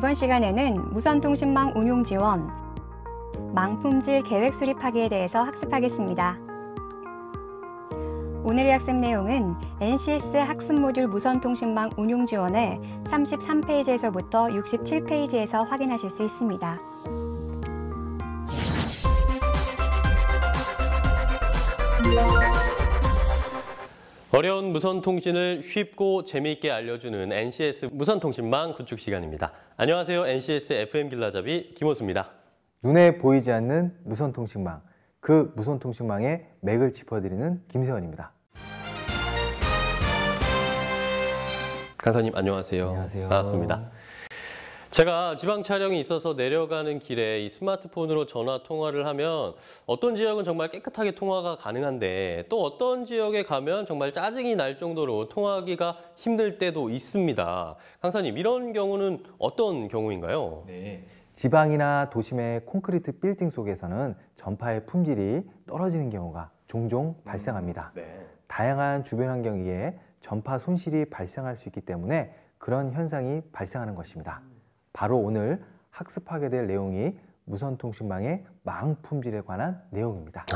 이번 시간에는 무선통신망 운용 지원, 망품질 계획 수립하기에 대해서 학습하겠습니다. 오늘의 학습 내용은 NCS 학습 모듈 무선통신망 운용 지원을 33페이지에서부터 67페이지에서 확인하실 수 있습니다. 어려운 무선통신을 쉽고 재미있게 알려주는 NCS 무선통신망 구축 시간입니다. 안녕하세요. NCS FM 길라잡이 김호수입니다. 눈에 보이지 않는 무선통신망, 그 무선통신망의 맥을 짚어드리는 김세원입니다. 강사님 안녕하세요. 안녕하세요. 반갑습니다. 제가 지방 촬영이 있어서 내려가는 길에 이 스마트폰으로 전화 통화를 하면 어떤 지역은 정말 깨끗하게 통화가 가능한데 또 어떤 지역에 가면 정말 짜증이 날 정도로 통화하기가 힘들 때도 있습니다. 강사님, 이런 경우는 어떤 경우인가요? 네. 지방이나 도심의 콘크리트 빌딩 속에서는 전파의 품질이 떨어지는 경우가 종종 발생합니다. 네. 다양한 주변 환경에 전파 손실이 발생할 수 있기 때문에 그런 현상이 발생하는 것입니다. 바로 오늘 학습하게 될 내용이 무선통신망의 망 품질에 관한 내용입니다.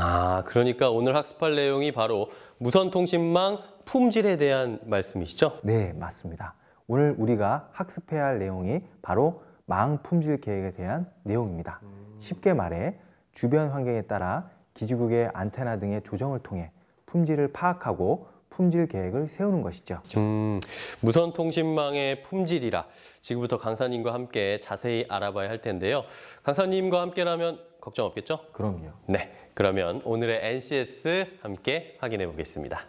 그러니까 오늘 학습할 내용이 바로 무선통신망 품질에 대한 말씀이시죠? 네, 맞습니다. 오늘 우리가 학습해야 할 내용이 바로 망 품질 계획에 대한 내용입니다. 쉽게 말해 주변 환경에 따라 기지국의 안테나 등의 조정을 통해 품질을 파악하고 품질 계획을 세우는 것이죠. 무선통신망의 품질이라 지금부터 강사님과 함께 자세히 알아봐야 할 텐데요. 강사님과 함께라면 걱정 없겠죠? 그럼요. 네, 그러면 오늘의 NCS 함께 확인해 보겠습니다.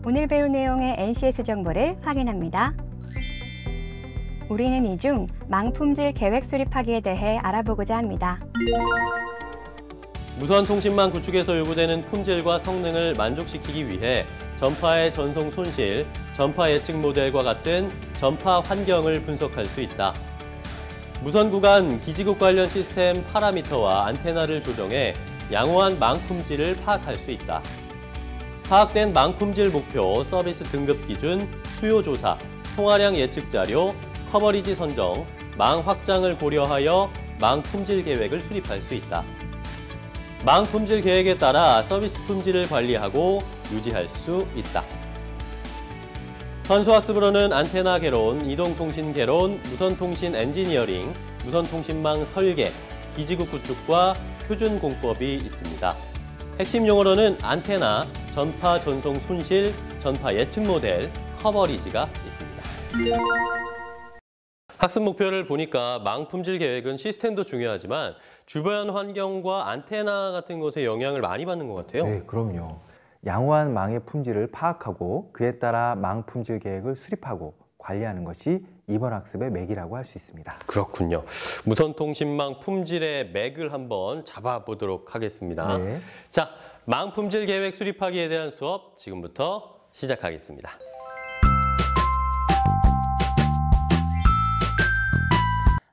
오늘 배울 내용의 NCS 정보를 확인합니다. 우리는 이 중 망품질 계획 수립하기에 대해 알아보고자 합니다. 무선통신망 구축에서 요구되는 품질과 성능을 만족시키기 위해 전파의 전송 손실, 전파 예측 모델과 같은 전파 환경을 분석할 수 있다. 무선 구간 기지국 관련 시스템 파라미터와 안테나를 조정해 양호한 망 품질을 파악할 수 있다. 파악된 망 품질 목표, 서비스 등급 기준, 수요 조사, 통화량 예측 자료, 커버리지 선정, 망 확장을 고려하여 망 품질 계획을 수립할 수 있다. 망 품질 계획에 따라 서비스 품질을 관리하고 유지할 수 있다. 선수학습으로는 안테나 개론, 이동통신 개론, 무선통신 엔지니어링, 무선통신망 설계, 기지국 구축과 표준 공법이 있습니다. 핵심 용어로는 안테나, 전파 전송 손실, 전파 예측 모델, 커버리지가 있습니다. 학습 목표를 보니까 망 품질 계획은 시스템도 중요하지만 주변 환경과 안테나 같은 것에 영향을 많이 받는 것 같아요. 네, 그럼요. 양호한 망의 품질을 파악하고 그에 따라 망 품질 계획을 수립하고 관리하는 것이 이번 학습의 맥이라고 할 수 있습니다. 그렇군요. 무선통신망 품질의 맥을 한번 잡아보도록 하겠습니다. 네. 자, 망 품질 계획 수립하기에 대한 수업 지금부터 시작하겠습니다.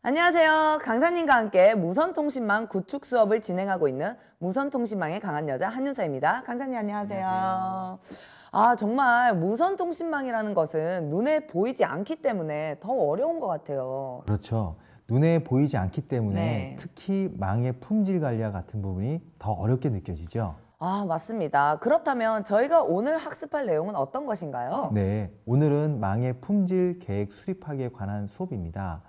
안녕하세요. 강사님과 함께 무선통신망 구축 수업을 진행하고 있는 무선통신망의 강한 여자 한윤서입니다. 강사님 안녕하세요. 안녕하세요. 정말 무선통신망이라는 것은 눈에 보이지 않기 때문에 더 어려운 것 같아요. 그렇죠. 눈에 보이지 않기 때문에 네. 특히 망의 품질 관리와 같은 부분이 더 어렵게 느껴지죠. 맞습니다. 그렇다면 저희가 오늘 학습할 내용은 어떤 것인가요? 네, 오늘은 망의 품질 계획 수립하기에 관한 수업입니다.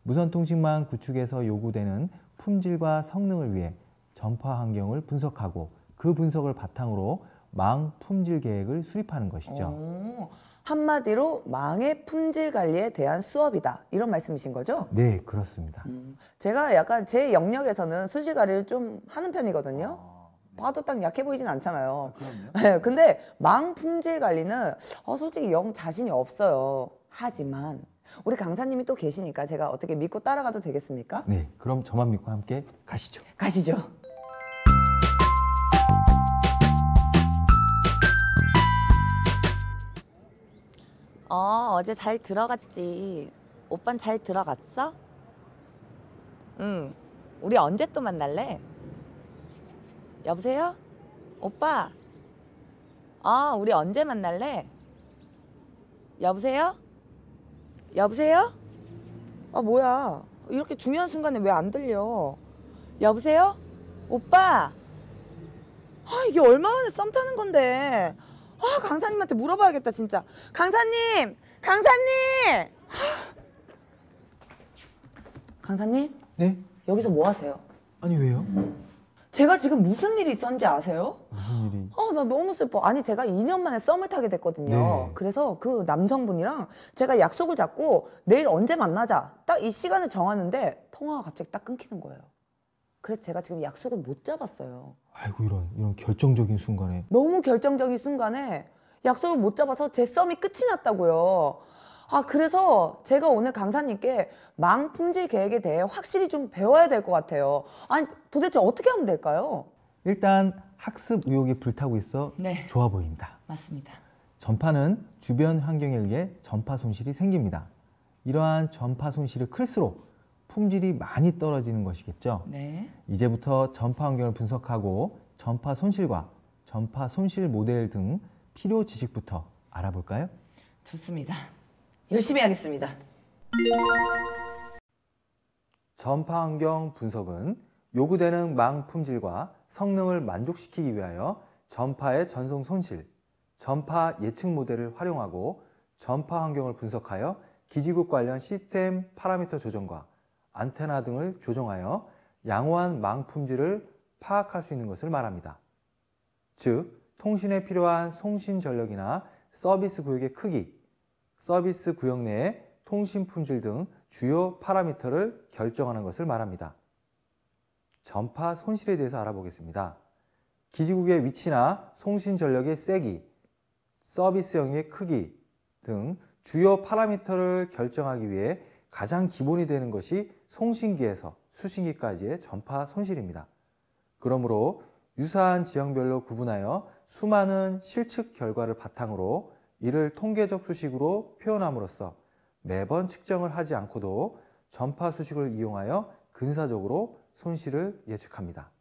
무선통신망 구축에서 요구되는 품질과 성능을 위해 전파 환경을 분석하고 그 분석을 바탕으로 망 품질 계획을 수립하는 것이죠. 한마디로 망의 품질 관리에 대한 수업이다. 이런 말씀이신 거죠? 네, 그렇습니다. 제가 약간 제 영역에서는 수질 관리를 좀 하는 편이거든요. 봐도 딱 약해 보이진 않잖아요. 네, 근데 망 품질 관리는 솔직히 영 자신이 없어요. 하지만 우리 강사님이 또 계시니까 제가 어떻게 믿고 따라가도 되겠습니까? 네, 그럼 저만 믿고 함께 가시죠. 가시죠. 어제 잘 들어갔지. 오빤 잘 들어갔어? 응. 우리 언제 또 만날래? 여보세요? 오빠? 우리 언제 만날래? 여보세요? 여보세요? 아, 뭐야. 이렇게 중요한 순간에 왜 안 들려? 여보세요? 오빠? 아, 이게 얼마 만에 썸 타는 건데. 아, 강사님한테 물어봐야겠다, 진짜. 강사님! 강사님! 강사님? 네? 여기서 뭐 하세요? 아니 왜요? 제가 지금 무슨 일이 있었는지 아세요? 무슨 일이? 나 너무 슬퍼. 아니, 제가 2년 만에 썸을 타게 됐거든요. 네. 그래서 그 남성분이랑 제가 약속을 잡고 내일 언제 만나자. 딱 이 시간을 정하는데 통화가 갑자기 딱 끊기는 거예요. 그래서 제가 지금 약속을 못 잡았어요. 아이고 이런 결정적인 순간에. 너무 결정적인 순간에 약속을 못 잡아서 제 썸이 끝이 났다고요. 아, 그래서 제가 오늘 강사님께 망품질 계획에 대해 확실히 좀 배워야 될 것 같아요. 아니, 도대체 어떻게 하면 될까요? 일단 학습 의욕이 불타고 있어 네. 좋아 보입니다. 맞습니다. 전파는 주변 환경에 의해 전파 손실이 생깁니다. 이러한 전파 손실이 클수록 품질이 많이 떨어지는 것이겠죠. 네. 이제부터 전파 환경을 분석하고 전파 손실과 전파 손실 모델 등 필요 지식부터 알아볼까요? 좋습니다. 열심히 하겠습니다. 전파 환경 분석은 요구되는 망 품질과 성능을 만족시키기 위하여 전파의 전송 손실, 전파 예측 모델을 활용하고 전파 환경을 분석하여 기지국 관련 시스템 파라미터 조정과 안테나 등을 조정하여 양호한 망 품질을 파악할 수 있는 것을 말합니다. 즉, 통신에 필요한 송신 전력이나 서비스 구역의 크기, 서비스 구역 내의 통신 품질 등 주요 파라미터를 결정하는 것을 말합니다. 전파 손실에 대해서 알아보겠습니다. 기지국의 위치나 송신 전력의 세기, 서비스 영역의 크기 등 주요 파라미터를 결정하기 위해 가장 기본이 되는 것이 송신기에서 수신기까지의 전파 손실입니다. 그러므로 유사한 지형별로 구분하여 수많은 실측 결과를 바탕으로 이를 통계적 수식으로 표현함으로써 매번 측정을 하지 않고도 전파 수식을 이용하여 근사적으로 손실을 예측합니다.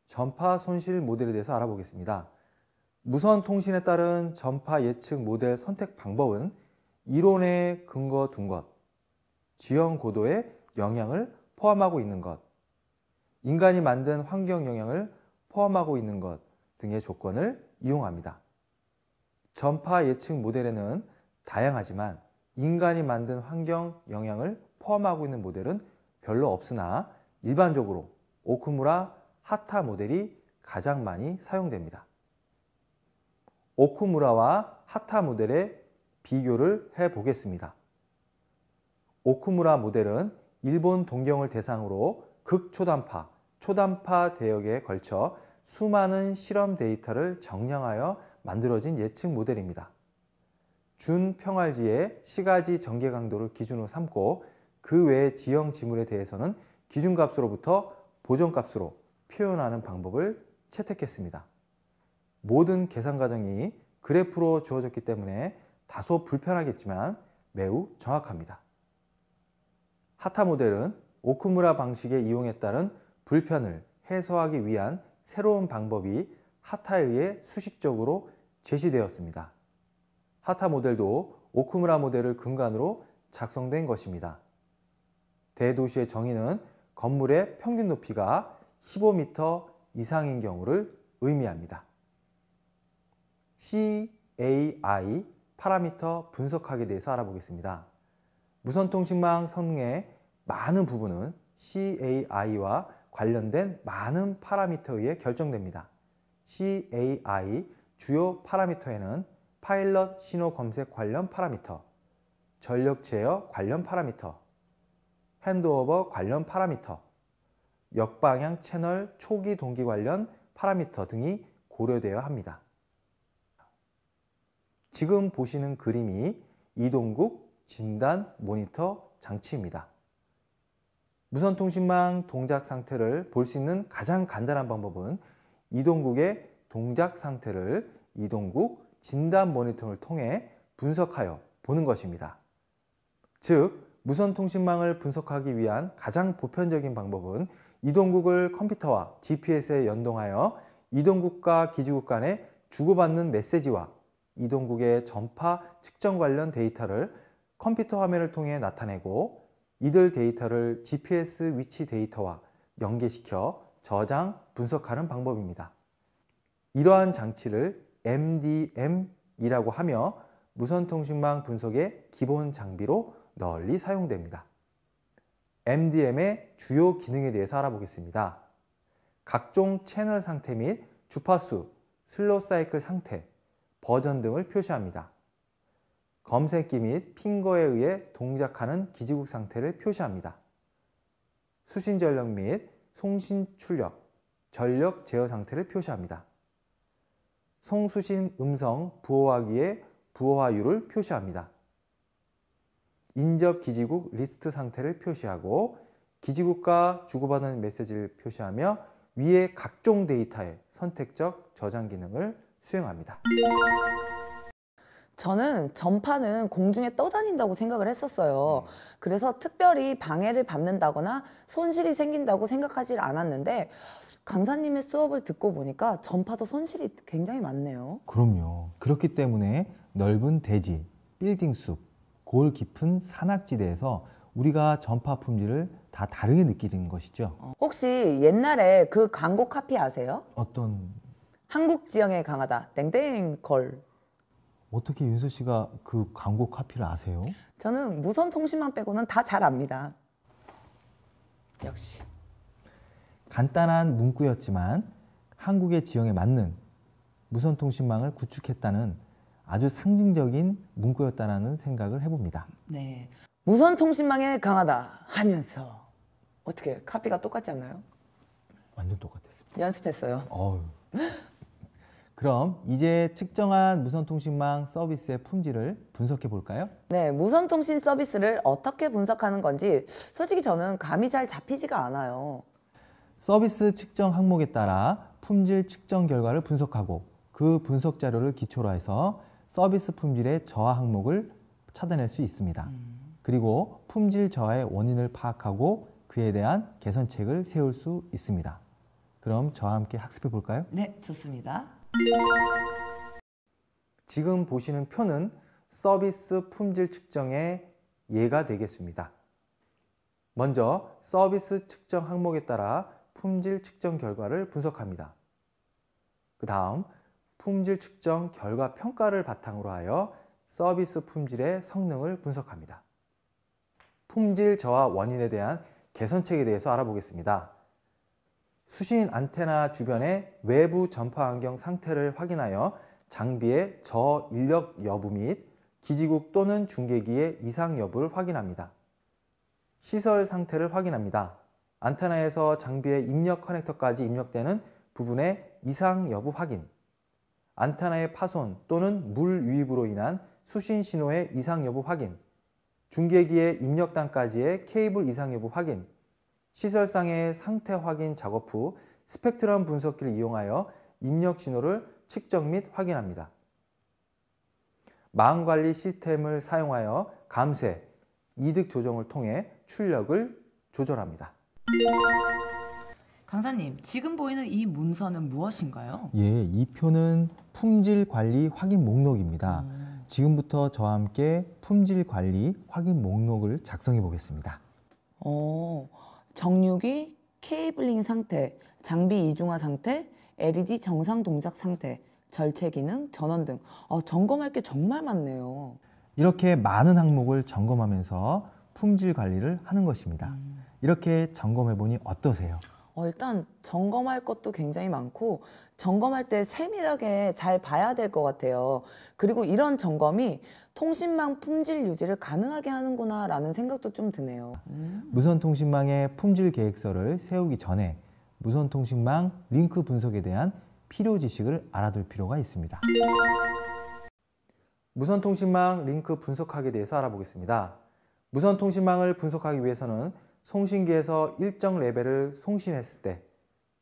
전파 손실 모델에 대해서 알아보겠습니다. 무선 통신에 따른 전파 예측 모델 선택 방법은 이론에 근거 둔 것, 지형 고도의 영향을 포함하고 있는 것, 인간이 만든 환경 영향을 포함하고 있는 것 등의 조건을 이용합니다. 전파 예측 모델에는 다양하지만 인간이 만든 환경 영향을 포함하고 있는 모델은 별로 없으나 일반적으로 오쿠무라 하타 모델이 가장 많이 사용됩니다. 오쿠무라와 하타 모델의 비교를 해보겠습니다. 오쿠무라 모델은 일본 동경을 대상으로 극초단파, 초단파 대역에 걸쳐 수많은 실험 데이터를 정량하여 만들어진 예측 모델입니다. 준평활지의 시가지 전개 강도를 기준으로 삼고 그 외의 지형 지물에 대해서는 기준값으로부터 보정값으로 표현하는 방법을 채택했습니다. 모든 계산 과정이 그래프로 주어졌기 때문에 다소 불편하겠지만 매우 정확합니다. 하타 모델은 오쿠무라 방식의 이용에 따른 불편을 해소하기 위한 새로운 방법이 하타에 의해 수식적으로 제시되었습니다. 하타 모델도 오쿠무라 모델을 근간으로 작성된 것입니다. 대도시의 정의는 건물의 평균 높이가 15m 이상인 경우를 의미합니다. CAI 파라미터 분석학에 대해서 알아보겠습니다. 무선통신망 성능의 많은 부분은 CAI와 관련된 많은 파라미터에 의해 결정됩니다. CAI 주요 파라미터에는 파일럿 신호 검색 관련 파라미터, 전력 제어 관련 파라미터, 핸드오버 관련 파라미터, 역방향 채널 초기 동기 관련 파라미터 등이 고려되어야 합니다. 지금 보시는 그림이 이동국 진단 모니터 장치입니다. 무선통신망 동작 상태를 볼 수 있는 가장 간단한 방법은 이동국의 동작 상태를 이동국 진단 모니터를 통해 분석하여 보는 것입니다. 즉, 무선통신망을 분석하기 위한 가장 보편적인 방법은 이동국을 컴퓨터와 GPS에 연동하여 이동국과 기지국 간에 주고받는 메시지와 이동국의 전파 측정 관련 데이터를 컴퓨터 화면을 통해 나타내고 이들 데이터를 GPS 위치 데이터와 연계시켜 저장, 분석하는 방법입니다. 이러한 장치를 MDM이라고 하며 무선통신망 분석의 기본 장비로 널리 사용됩니다. MDM의 주요 기능에 대해서 알아보겠습니다. 각종 채널 상태 및 주파수, 슬로우 사이클 상태, 버전 등을 표시합니다. 검색기 및 핑거에 의해 동작하는 기지국 상태를 표시합니다. 수신 전력 및 송신 출력, 전력 제어 상태를 표시합니다. 송수신 음성 부호화기의 부호화율을 표시합니다. 인접 기지국 리스트 상태를 표시하고 기지국과 주고받은 메시지를 표시하며 위의 각종 데이터의 선택적 저장 기능을 수행합니다. 저는 전파는 공중에 떠다닌다고 생각을 했었어요. 그래서 특별히 방해를 받는다거나 손실이 생긴다고 생각하지 않았는데 강사님의 수업을 듣고 보니까 전파도 손실이 굉장히 많네요. 그럼요. 그렇기 때문에 넓은 대지, 빌딩 숲, 골 깊은 산악지대에서 우리가 전파 품질을 다 다르게 느끼는 것이죠. 혹시 옛날에 그 광고 카피 아세요? 어떤, 한국 지형에 강하다. 땡땡 걸. 어떻게 윤서 씨가 그 광고 카피를 아세요? 저는 무선 통신망 빼고는 다 잘 압니다. 역시. 간단한 문구였지만 한국의 지형에 맞는 무선통신망을 구축했다는 아주 상징적인 문구였다는 생각을 해봅니다. 네. 무선 통신망에 강하다 하면서 어떻게 카피가 똑같지 않나요? 완전 똑같았습니다. 연습했어요. 어휴. 그럼 이제 측정한 무선통신망 서비스의 품질을 분석해 볼까요? 네, 무선 통신 서비스를 어떻게 분석하는 건지 솔직히 저는 감이 잘 잡히지가 않아요. 서비스 측정 항목에 따라 품질 측정 결과를 분석하고 그 분석 자료를 기초로 해서 서비스 품질의 저하 항목을 찾아낼 수 있습니다. 그리고 품질 저하의 원인을 파악하고 그에 대한 개선책을 세울 수 있습니다. 그럼 저와 함께 학습해 볼까요? 네, 좋습니다. 지금 보시는 표는 서비스 품질 측정의 예가 되겠습니다. 먼저 서비스 측정 항목에 따라 품질 측정 결과를 분석합니다. 그 다음 품질 측정 결과 평가를 바탕으로 하여 서비스 품질의 성능을 분석합니다. 품질 저하 원인에 대한 개선책에 대해서 알아보겠습니다. 수신 안테나 주변의 외부 전파 환경 상태를 확인하여 장비의 저인력 여부 및 기지국 또는 중계기의 이상 여부를 확인합니다. 시설 상태를 확인합니다. 안테나에서 장비의 입력 커넥터까지 입력되는 부분의 이상 여부 확인, 안테나의 파손 또는 물 유입으로 인한 수신 신호의 이상 여부 확인, 중계기의 입력단까지의 케이블 이상 여부 확인, 시설상의 상태 확인 작업 후 스펙트럼 분석기를 이용하여 입력 신호를 측정 및 확인합니다. 망관리 시스템을 사용하여 감쇄, 이득 조정을 통해 출력을 조절합니다. 강사님, 지금 보이는 이 문서는 무엇인가요? 예, 이 표는 품질 관리 확인 목록입니다. 지금부터 저와 함께 품질 관리 확인 목록을 작성해 보겠습니다. 정류기, 케이블링 상태, 장비 이중화 상태, LED 정상 동작 상태, 절체 기능, 전원 등 점검할 게 정말 많네요. 이렇게 많은 항목을 점검하면서 품질 관리를 하는 것입니다. 이렇게 점검해 보니 어떠세요? 일단 점검할 것도 굉장히 많고 점검할 때 세밀하게 잘 봐야 될 것 같아요. 그리고 이런 점검이 통신망 품질 유지를 가능하게 하는구나 라는 생각도 좀 드네요. 무선통신망의 품질 계획서를 세우기 전에 무선통신망 링크 분석에 대한 필요 지식을 알아둘 필요가 있습니다. 무선통신망 링크 분석학에 대해서 알아보겠습니다. 무선통신망을 분석하기 위해서는 송신기에서 일정 레벨을 송신했을 때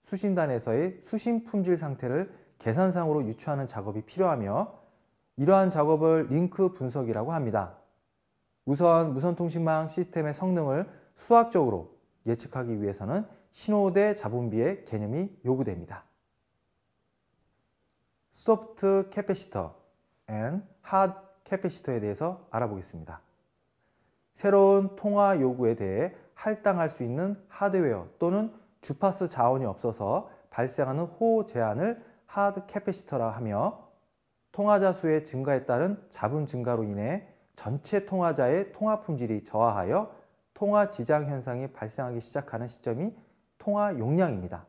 수신단에서의 수신 품질 상태를 계산상으로 유추하는 작업이 필요하며 이러한 작업을 링크 분석이라고 합니다. 우선 무선통신망 시스템의 성능을 수학적으로 예측하기 위해서는 신호 대 잡음비의 개념이 요구됩니다. 소프트 캐패시터, and hard 캐패시터에 대해서 알아보겠습니다. 새로운 통화 요구에 대해 할당할 수 있는 하드웨어 또는 주파수 자원이 없어서 발생하는 호호 제한을 하드 캐패시터라 하며, 통화자 수의 증가에 따른 잡음 증가로 인해 전체 통화자의 통화 품질이 저하하여 통화 지장 현상이 발생하기 시작하는 시점이 통화 용량입니다.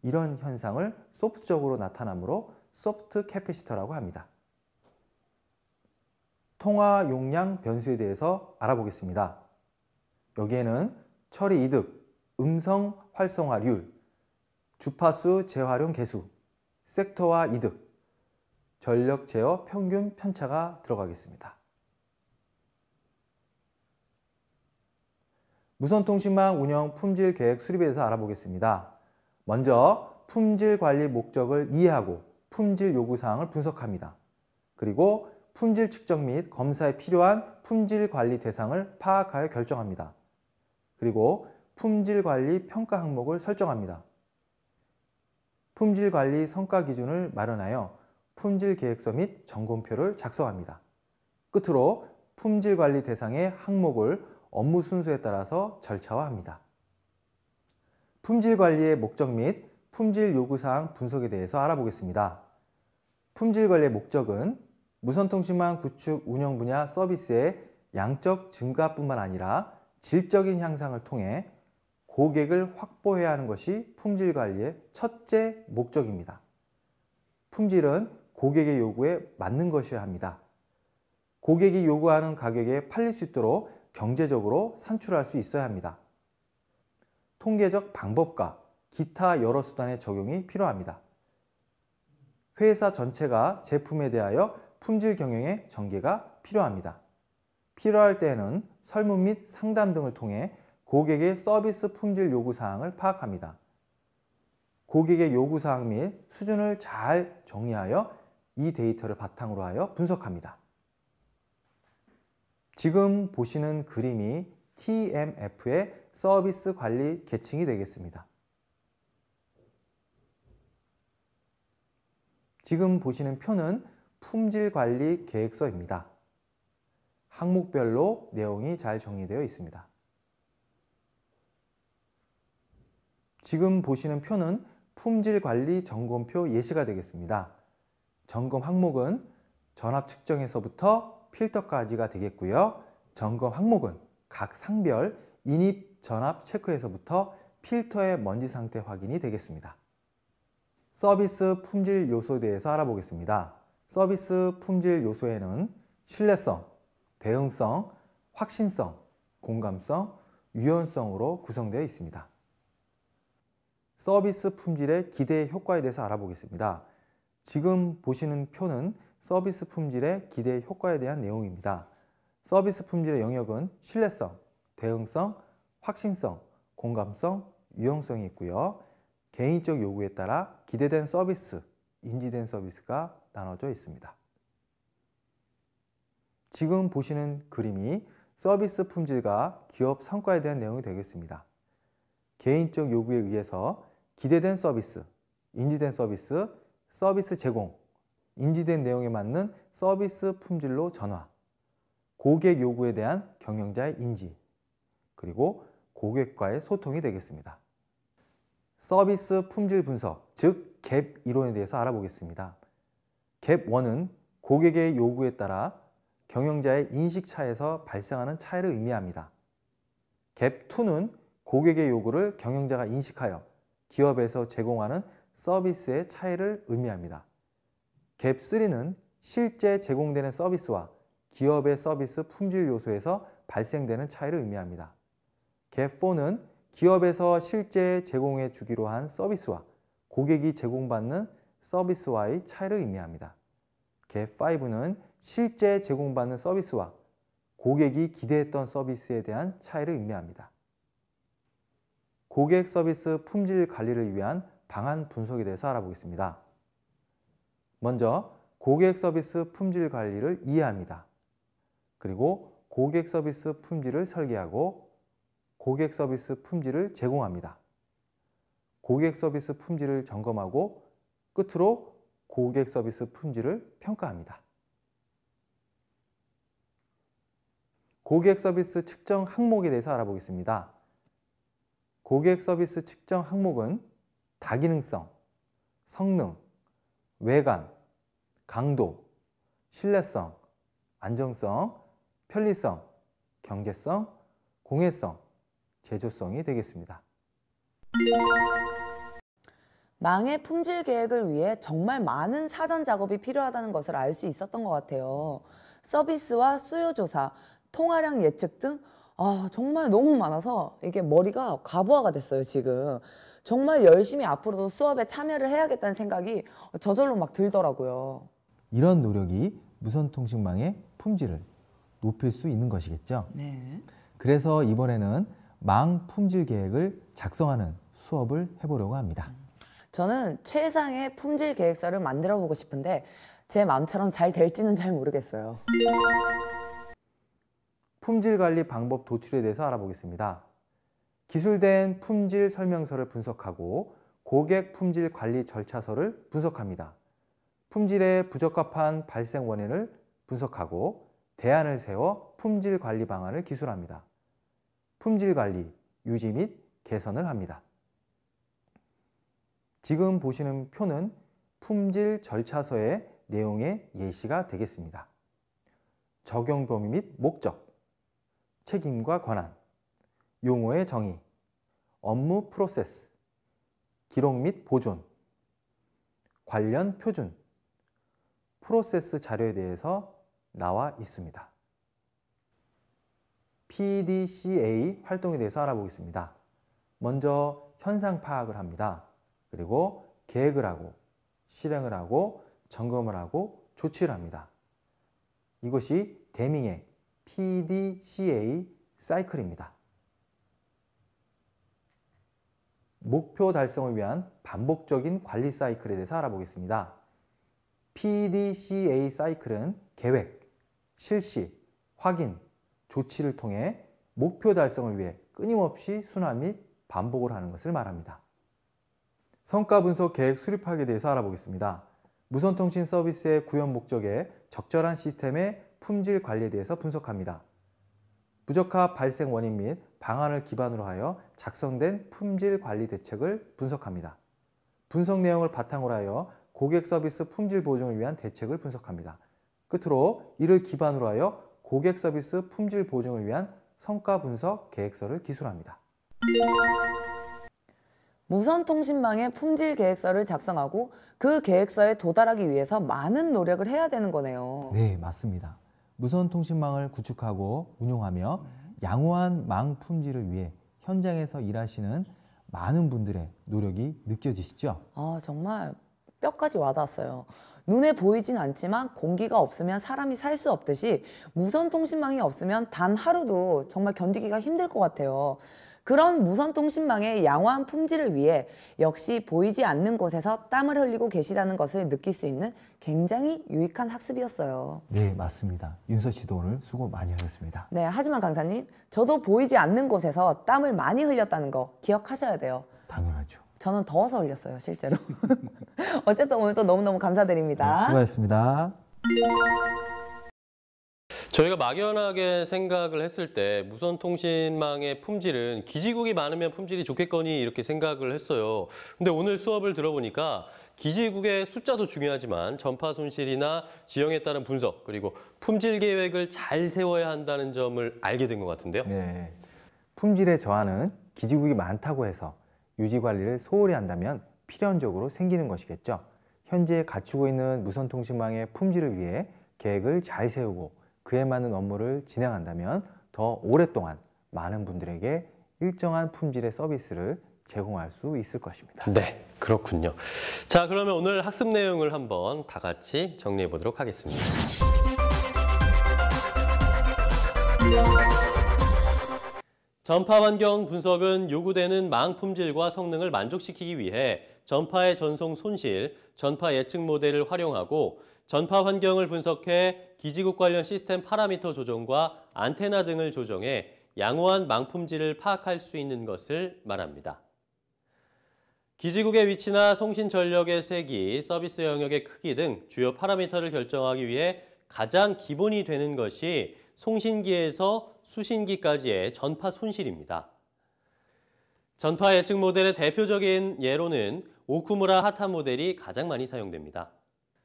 이런 현상을 소프트적으로 나타나므로 소프트 캐패시터라고 합니다. 통화 용량 변수에 대해서 알아보겠습니다. 여기에는 처리 이득, 음성 활성화율, 주파수 재활용 개수, 섹터화 이득, 전력 제어 평균 편차가 들어가겠습니다. 무선통신망 운영 품질 계획 수립에 대해서 알아보겠습니다. 먼저 품질 관리 목적을 이해하고 품질 요구사항을 분석합니다. 그리고 품질 측정 및 검사에 필요한 품질 관리 대상을 파악하여 결정합니다. 그리고 품질 관리 평가 항목을 설정합니다. 품질 관리 성과 기준을 마련하여 품질 계획서 및 점검표를 작성합니다. 끝으로 품질 관리 대상의 항목을 업무 순서에 따라서 절차화합니다. 품질 관리의 목적 및 품질 요구사항 분석에 대해서 알아보겠습니다. 품질 관리의 목적은 무선통신망 구축 운영 분야 서비스의 양적 증가뿐만 아니라 질적인 향상을 통해 고객을 확보해야 하는 것이 품질 관리의 첫째 목적입니다. 품질은 고객의 요구에 맞는 것이어야 합니다. 고객이 요구하는 가격에 팔릴 수 있도록 경제적으로 산출할 수 있어야 합니다. 통계적 방법과 기타 여러 수단의 적용이 필요합니다. 회사 전체가 제품에 대하여 품질 경영의 전개가 필요합니다. 필요할 때에는 설문 및 상담 등을 통해 고객의 서비스 품질 요구사항을 파악합니다. 고객의 요구사항 및 수준을 잘 정리하여 이 데이터를 바탕으로 하여 분석합니다. 지금 보시는 그림이 TMF의 서비스 관리 계층이 되겠습니다. 지금 보시는 표는 품질 관리 계획서입니다. 항목별로 내용이 잘 정리되어 있습니다. 지금 보시는 표는 품질 관리 점검표 예시가 되겠습니다. 점검 항목은 전압 측정에서부터 필터까지가 되겠고요. 점검 항목은 각 상별 인입 전압 체크에서부터 필터의 먼지 상태 확인이 되겠습니다. 서비스 품질 요소에 대해서 알아보겠습니다. 서비스 품질 요소에는 신뢰성, 대응성, 확신성, 공감성, 유연성으로 구성되어 있습니다. 서비스 품질의 기대 효과에 대해서 알아보겠습니다. 지금 보시는 표는 서비스 품질의 기대 효과에 대한 내용입니다. 서비스 품질의 영역은 신뢰성, 대응성, 확신성, 공감성, 유연성이 있고요. 개인적 요구에 따라 기대된 서비스, 인지된 서비스가 나눠져 있습니다. 지금 보시는 그림이 서비스 품질과 기업 성과에 대한 내용이 되겠습니다. 개인적 요구에 의해서 기대된 서비스, 인지된 서비스, 서비스 제공, 인지된 내용에 맞는 서비스 품질로 전환, 고객 요구에 대한 경영자의 인지, 그리고 고객과의 소통이 되겠습니다. 서비스 품질 분석, 즉 갭 이론에 대해서 알아보겠습니다. 갭 1은 고객의 요구에 따라 경영자의 인식 차에서 발생하는 차이를 의미합니다. 갭 2는 고객의 요구를 경영자가 인식하여 기업에서 제공하는 서비스의 차이를 의미합니다. 갭 3는 실제 제공되는 서비스와 기업의 서비스 품질 요소에서 발생되는 차이를 의미합니다. 갭 4는 기업에서 실제 제공해 주기로 한 서비스와 고객이 제공받는 서비스와의 차이를 의미합니다. 갭 5는 실제 제공받는 서비스와 고객이 기대했던 서비스에 대한 차이를 의미합니다. 고객 서비스 품질 관리를 위한 방안 분석에 대해서 알아보겠습니다. 먼저 고객 서비스 품질 관리를 이해합니다. 그리고 고객 서비스 품질을 설계하고 고객 서비스 품질을 제공합니다. 고객 서비스 품질을 점검하고 끝으로 고객 서비스 품질을 평가합니다. 고객 서비스 측정 항목에 대해서 알아보겠습니다. 고객 서비스 측정 항목은 다기능성, 성능, 외관, 강도, 신뢰성, 안정성, 편리성, 경제성, 공회성, 제조성이 되겠습니다. 망의 품질 계획을 위해 정말 많은 사전 작업이 필요하다는 것을 알 수 있었던 것 같아요. 서비스와 수요 조사, 통화량 예측 등 정말 너무 많아서 이게 머리가 과부하가 됐어요, 지금. 정말 열심히 앞으로도 수업에 참여를 해야겠다는 생각이 저절로 막 들더라고요. 이런 노력이 무선통신망의 품질을 높일 수 있는 것이겠죠. 네. 그래서 이번에는 망 품질 계획을 작성하는 수업을 해보려고 합니다. 저는 최상의 품질 계획서를 만들어 보고 싶은데 제 마음처럼 잘 될지는 잘 모르겠어요. 품질 관리 방법 도출에 대해서 알아보겠습니다. 기술된 품질 설명서를 분석하고 고객 품질 관리 절차서를 분석합니다. 품질의 부적합한 발생 원인을 분석하고 대안을 세워 품질 관리 방안을 기술합니다. 품질 관리, 유지 및 개선을 합니다. 지금 보시는 표는 품질 절차서의 내용의 예시가 되겠습니다. 적용 범위 및 목적, 책임과 권한, 용어의 정의, 업무 프로세스, 기록 및 보존, 관련 표준, 프로세스 자료에 대해서 나와 있습니다. PDCA 활동에 대해서 알아보겠습니다. 먼저 현상 파악을 합니다. 그리고 계획을 하고, 실행을 하고, 점검을 하고, 조치를 합니다. 이것이 데밍의 PDCA 사이클입니다. 목표 달성을 위한 반복적인 관리 사이클에 대해서 알아보겠습니다. PDCA 사이클은 계획, 실시, 확인, 조치를 통해 목표 달성을 위해 끊임없이 순환 및 반복을 하는 것을 말합니다. 성과 분석 계획 수립하기에 대해서 알아보겠습니다. 무선통신 서비스의 구현 목적에 적절한 시스템의 품질 관리에 대해서 분석합니다. 부적합 발생 원인 및 방안을 기반으로 하여 작성된 품질 관리 대책을 분석합니다. 분석 내용을 바탕으로 하여 고객 서비스 품질 보증을 위한 대책을 분석합니다. 끝으로 이를 기반으로 하여 고객 서비스 품질 보증을 위한 성과 분석 계획서를 기술합니다. 무선통신망의 품질 계획서를 작성하고 그 계획서에 도달하기 위해서 많은 노력을 해야 되는 거네요. 네, 맞습니다. 무선통신망을 구축하고 운용하며 양호한 망 품질을 위해 현장에서 일하시는 많은 분들의 노력이 느껴지시죠? 정말 뼈까지 와닿았어요. 눈에 보이진 않지만 공기가 없으면 사람이 살 수 없듯이 무선통신망이 없으면 단 하루도 정말 견디기가 힘들 것 같아요. 그런 무선통신망의 양호한 품질을 위해 역시 보이지 않는 곳에서 땀을 흘리고 계시다는 것을 느낄 수 있는 굉장히 유익한 학습이었어요. 네, 맞습니다. 윤서 씨도 오늘 수고 많이 하셨습니다. 네, 하지만 강사님, 저도 보이지 않는 곳에서 땀을 많이 흘렸다는 거 기억하셔야 돼요. 당연하죠. 저는 더워서 흘렸어요, 실제로. 어쨌든 오늘도 너무너무 감사드립니다. 네, 수고하셨습니다. 저희가 막연하게 생각을 했을 때 무선통신망의 품질은 기지국이 많으면 품질이 좋겠거니 이렇게 생각을 했어요. 근데 오늘 수업을 들어보니까 기지국의 숫자도 중요하지만 전파 손실이나 지형에 따른 분석 그리고 품질 계획을 잘 세워야 한다는 점을 알게 된 것 같은데요. 네, 품질의 저하는 기지국이 많다고 해서 유지 관리를 소홀히 한다면 필연적으로 생기는 것이겠죠. 현재 갖추고 있는 무선통신망의 품질을 위해 계획을 잘 세우고 그에 맞는 업무를 진행한다면 더 오랫동안 많은 분들에게 일정한 품질의 서비스를 제공할 수 있을 것입니다. 네, 그렇군요. 자, 그러면 오늘 학습 내용을 한번 다 같이 정리해 보도록 하겠습니다. 전파 환경 분석은 요구되는 망 품질과 성능을 만족시키기 위해 전파의 전송 손실, 전파 예측 모델을 활용하고 전파 환경을 분석해 기지국 관련 시스템 파라미터 조정과 안테나 등을 조정해 양호한 망 품질을 파악할 수 있는 것을 말합니다. 기지국의 위치나 송신 전력의 세기, 서비스 영역의 크기 등 주요 파라미터를 결정하기 위해 가장 기본이 되는 것이 송신기에서 수신기까지의 전파 손실입니다. 전파 예측 모델의 대표적인 예로는 오쿠무라 하타 모델이 가장 많이 사용됩니다.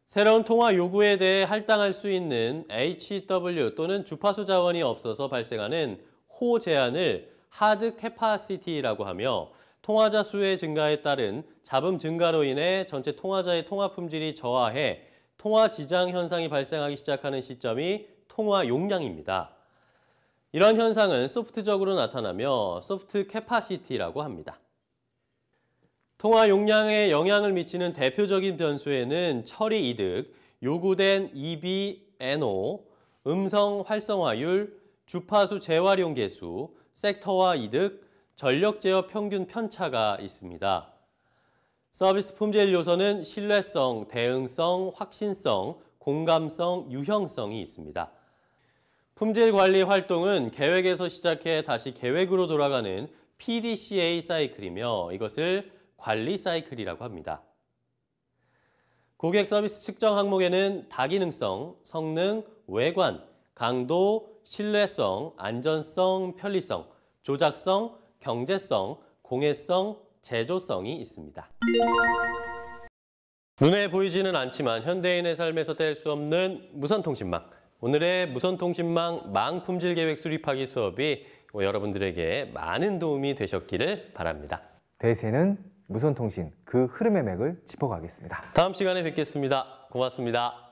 새로운 통화 요구에 대해 할당할 수 있는 HW 또는 주파수 자원이 없어서 발생하는 호 제한을 하드 캐파시티라고 하며 통화자 수의 증가에 따른 잡음 증가로 인해 전체 통화자의 통화 품질이 저하해 통화 지장 현상이 발생하기 시작하는 시점이 통화 용량입니다. 이런 현상은 소프트적으로 나타나며 소프트 캐파시티라고 합니다. 통화 용량에 영향을 미치는 대표적인 변수에는 처리 이득, 요구된 EBNO, 음성 활성화율, 주파수 재활용 개수, 섹터화 이득, 전력 제어 평균 편차가 있습니다. 서비스 품질 요소는 신뢰성, 대응성, 확신성, 공감성, 유형성이 있습니다. 품질 관리 활동은 계획에서 시작해 다시 계획으로 돌아가는 PDCA 사이클이며 이것을 관리 사이클이라고 합니다. 고객 서비스 측정 항목에는 다기능성, 성능, 외관, 강도, 신뢰성, 안전성, 편리성, 조작성, 경제성, 공해성, 제조성이 있습니다. 눈에 보이지는 않지만 현대인의 삶에서 뗄 수 없는 무선통신망. 오늘의 무선통신망 망품질 계획 수립하기 수업이 여러분들에게 많은 도움이 되셨기를 바랍니다. 대세는 무선통신, 그 흐름의 맥을 짚어가겠습니다. 다음 시간에 뵙겠습니다. 고맙습니다.